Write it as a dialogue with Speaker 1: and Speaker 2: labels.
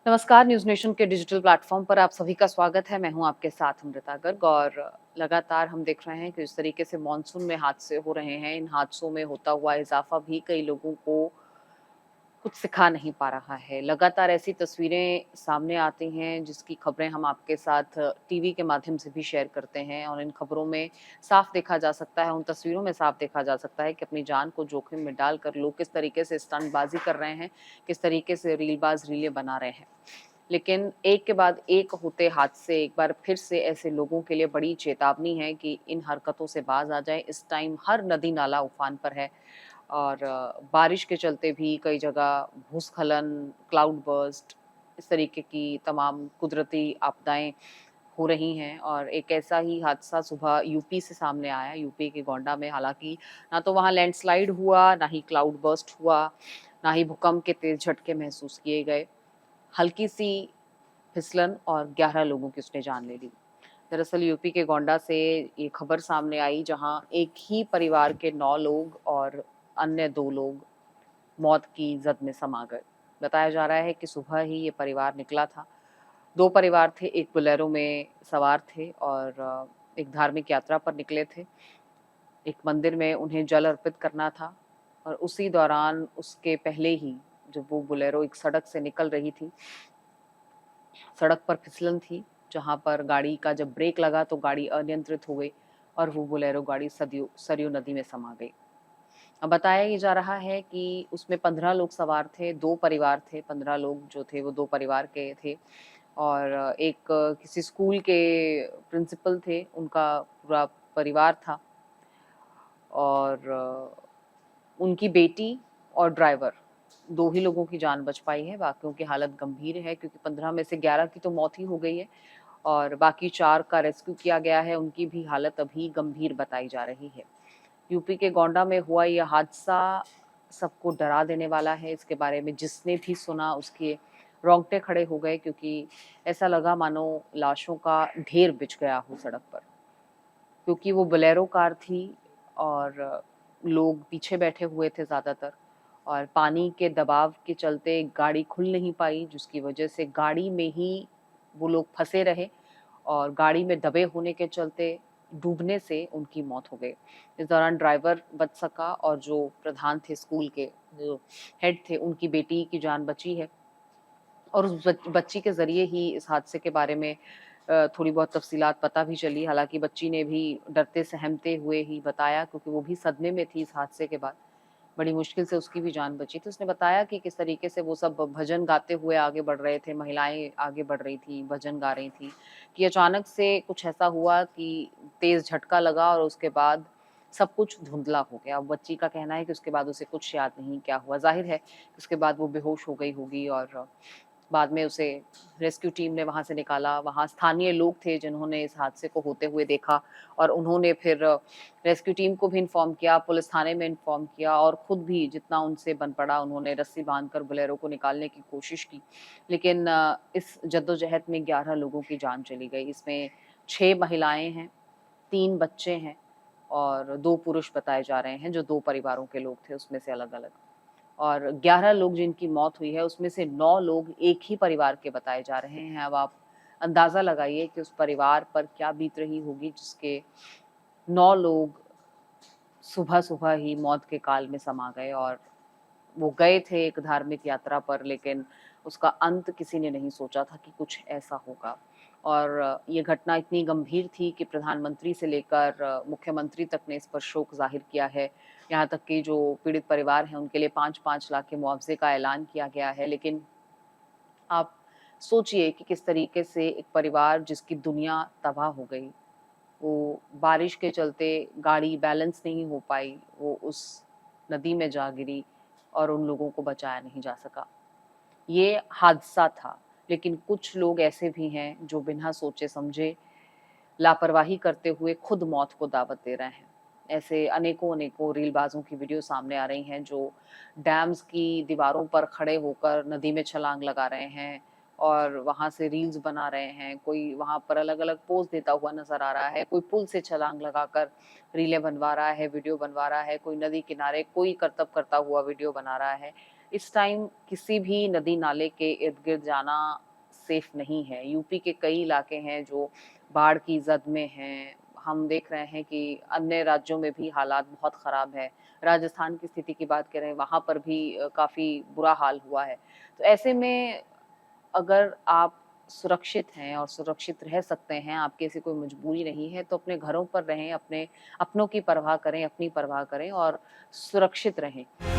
Speaker 1: नमस्कार, news nation के digital platform पर आप सभी का स्वागत है। मैं हूँ आपके साथ अमृता गर्ग और लगातार हम देख रहे हैं कि जिस तरीके से मानसून में हादसे हो रहे हैं, इन हादसों में होता हुआ इज़ाफ़ा भी कई लोगों को कुछ सिखा नहीं पा रहा है। लगातार ऐसी तस्वीरें सामने आती हैं जिसकी खबरें हम आपके साथ टीवी के माध्यम से भी शेयर करते हैं और इन खबरों में साफ देखा जा सकता है, उन तस्वीरों में साफ देखा जा सकता है कि अपनी जान को जोखिम में डालकर लोग किस तरीके से स्टंटबाज़ी कर रहे हैं, किस तरीके से रीलबाज़ रीलें बना रहे हैं। लेकिन एक के बाद एक होते हादसे एक बार फिर से ऐसे लोगों के लिए बड़ी चेतावनी है कि इन हरकतों से बाज आ जाएं। इस टाइम हर नदी नाला उफान पर है और बारिश के चलते भी कई जगह भूस्खलन, क्लाउड बर्स्ट इस तरीके की तमाम कुदरती आपदाएं हो रही हैं और एक ऐसा ही हादसा सुबह यूपी से सामने आया, यूपी के गोंडा में। हालांकि ना तो वहां लैंडस्लाइड हुआ, ना ही क्लाउड बर्स्ट हुआ, ना ही भूकंप के तेज झटके महसूस किए गए। हल्की सी फिसलन और 11 लोगों की उसने जान ले ली। दरअसल यूपी के गोंडा से ये खबर सामने आई जहां एक ही परिवार के 9 लोग और अन्य 2 लोग मौत की जद में समा गए। बताया जा रहा है कि सुबह ही ये परिवार निकला था। 2 परिवार थे, एक बोलेरो में सवार थे और एक धार्मिक यात्रा पर निकले थे। एक मंदिर में उन्हें जल अर्पित करना था और उसी दौरान उसके पहले ही जब वो बोलेरो एक सड़क से निकल रही थी, सड़क पर फिसलन थी, जहाँ पर गाड़ी का जब ब्रेक लगा तो गाड़ी अनियंत्रित हो गई और वो बोलेरो गाड़ी सरयू नदी में समा गई। अब बताया ये जा रहा है कि उसमें 15 लोग सवार थे, 2 परिवार थे, 15 लोग जो थे वो 2 परिवार के थे और एक किसी स्कूल के प्रिंसिपल थे, उनका पूरा परिवार था और उनकी बेटी और ड्राइवर 2 ही लोगों की जान बच पाई है, बाकियों की हालत गंभीर है क्योंकि 15 में से 11 की तो मौत ही हो गई है और बाकी 4 का रेस्क्यू किया गया है, उनकी भी हालत अभी गंभीर बताई जा रही है। यूपी के गोंडा में हुआ ये हादसा सबको डरा देने वाला है, इसके बारे में जिसने भी सुना उसके रोंगटे खड़े हो गए क्योंकि ऐसा लगा मानो लाशों का ढेर बिछ गया हो सड़क पर। क्योंकि वो बोलेरो कार थी और लोग पीछे बैठे हुए थे ज़्यादातर और पानी के दबाव के चलते गाड़ी खुल नहीं पाई, जिसकी वजह से गाड़ी में ही वो लोग फँसे रहे और गाड़ी में दबे होने के चलते डूबने से उनकी मौत हो गई। इस दौरान ड्राइवर बच सका और जो प्रधान थे स्कूल के, जो हेड थे, उनकी बेटी की जान बची है और उस बच्ची के ज़रिए ही इस हादसे के बारे में थोड़ी बहुत तफ़सीलात पता भी चली। हालाँकि बच्ची ने भी डरते-सहमते हुए ही बताया क्योंकि वो भी सदमे में थी इस हादसे के बाद। बड़ी मुश्किल से उसकी भी जान बची थी। उसने बताया कि किस तरीके से वो सब भजन गाते हुए आगे बढ़ रहे थे, महिलाएँ आगे बढ़ रही थीं, भजन गा रही थीं, कि अचानक से कुछ ऐसा हुआ कि तेज़ झटका लगा और उसके बाद सब कुछ धुंधला हो गया। अब बच्ची का कहना है कि उसके बाद उसे कुछ याद नहीं क्या हुआ। ज़ाहिर है, उसके बाद वो बेहोश हो गई होगी और बाद में उसे रेस्क्यू टीम ने वहाँ से निकाला। वहाँ स्थानीय लोग थे जिन्होंने इस हादसे को होते हुए देखा और उन्होंने फिर रेस्क्यू टीम को भी इन्फॉर्म किया, पुलिस थाने में इन्फॉर्म किया और खुद भी जितना उनसे बन पड़ा उन्होंने रस्सी बाँधकर बोलेरो को निकालने की कोशिश की। लेकिन इस जद्दोजहद में 11 लोगों की जान चली गई। इसमें 6 महिलाएँ हैं, 3 बच्चे हैं और 2 पुरुष बताए जा रहे हैं जो 2 परिवारों के लोग थे उसमें से अलग-अलग। और 11 लोग जिनकी मौत हुई है, उसमें से 9 लोग एक ही परिवार के बताए जा रहे हैं। अब आप अंदाज़ा लगाइए कि उस परिवार पर क्या बीत रही होगी जिसके 9 लोग सुबह-सुबह ही मौत के काल में समा गए और वो गए थे एक धार्मिक यात्रा पर लेकिन उसका अंत किसी ने नहीं सोचा था कि कुछ ऐसा होगा। और ये घटना इतनी गंभीर थी कि प्रधानमंत्री से लेकर मुख्यमंत्री तक ने इस पर शोक ज़ाहिर किया है। यहाँ तक कि जो पीड़ित परिवार हैं उनके लिए 5-5 लाख के मुआवज़े का ऐलान किया गया है। लेकिन आप सोचिए कि किस तरीके से एक परिवार जिसकी दुनिया तबाह हो गई, वो बारिश के चलते गाड़ी बैलेंस नहीं हो पाई, वो उस नदी में जा गिरी और उन लोगों को बचाया नहीं जा सका। ये हादसा था, लेकिन कुछ लोग ऐसे भी हैं जो बिना सोचे-समझे लापरवाही करते हुए खुद मौत को दावत दे रहे हैं। ऐसे अनेकों-अनेकों रीलबाज़ों की वीडियो सामने आ रही हैं जो डैम्स की दीवारों पर खड़े होकर नदी में छलांग लगा रहे हैं और वहाँ से रील्स बना रहे हैं। कोई वहाँ पर अलग-अलग पोज़ देता हुआ नज़र आ रहा है, कोई पुल से छलांग लगाकर रीलें बनवा रहा है, वीडियो बनवा रहा है, कोई नदी किनारे कोई करतब करता हुआ वीडियो बना रहा है। इस टाइम किसी भी नदी नाले के इर्द-गिर्द जाना सेफ नहीं है। यूपी के कई इलाके हैं जो बाढ़ की ज़द में हैं। हम देख रहे हैं कि अन्य राज्यों में भी हालात बहुत ख़राब है। राजस्थान की स्थिति की बात करें, वहाँ पर भी काफ़ी बुरा हाल हुआ है। तो ऐसे में अगर आप सुरक्षित हैं और सुरक्षित रह सकते हैं, आपकी ऐसी कोई मजबूरी नहीं है, तो अपने घरों पर रहें, अपने अपनों की परवाह करें, अपनी परवाह करें और सुरक्षित रहें।